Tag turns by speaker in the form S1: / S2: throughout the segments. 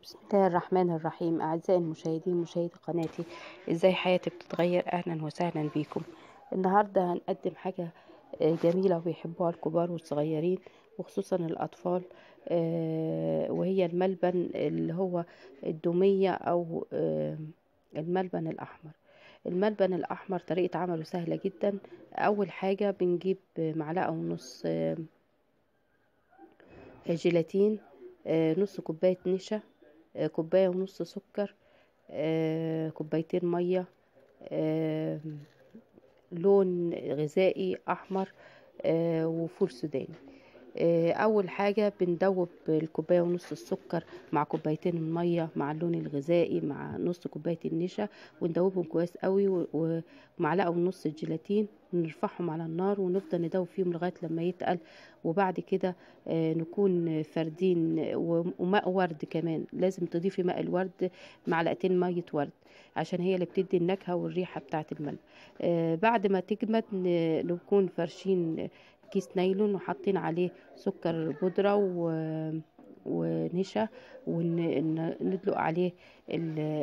S1: بسم الله الرحمن الرحيم. أعزائي المشاهدين مشاهدي قناتي، إزاي حياتي بتتغير، أهلا وسهلا بيكم. النهاردة هنقدم حاجة جميلة وبيحبوها الكبار والصغيرين وخصوصا الأطفال، وهي الملبن اللي هو الدومية أو الملبن الأحمر. الملبن الأحمر طريقة عمله سهلة جدا. أول حاجة بنجيب معلقة ونص جيلاتين، نص كوباية نشا، كوباية ونص سكر، كوبايتين مية، آه، لون غذائي أحمر، وفول سوداني. اول حاجه بندوب الكوبايه ونص السكر مع كوبايتين الميه مع اللون الغذائي مع نص كوبايه النشا، وندوبهم كويس قوي، ومعلقه ونص الجيلاتين، ونرفعهم على النار ونفضل ندوب فيهم لغايه لما يتقل. وبعد كده نكون فردين، وماء ورد كمان لازم تضيفي ماء الورد، معلقتين ميه ورد، عشان هي اللي بتدي النكهه والريحه بتاعه الملح. بعد ما تجمد نكون فرشين كيس نايلون وحاطين عليه سكر بودرة ونشا، وندلق عليه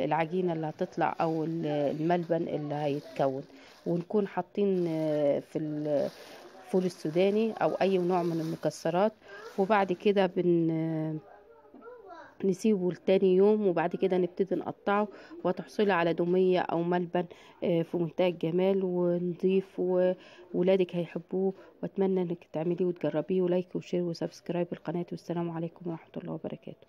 S1: العجينة اللي هتطلع أو الملبن اللي هيتكون. ونكون حاطين في الفول السوداني أو أي نوع من المكسرات. وبعد كده نسيبه لتاني يوم، وبعد كده نبتدي نقطعه وتحصلي على دومية او ملبن في منتهى الجمال ونضيف، وولادك هيحبوه. واتمنى انك تعمليه وتجربيه، ولايك وشير وسبسكرايب القناة. والسلام عليكم ورحمة الله وبركاته.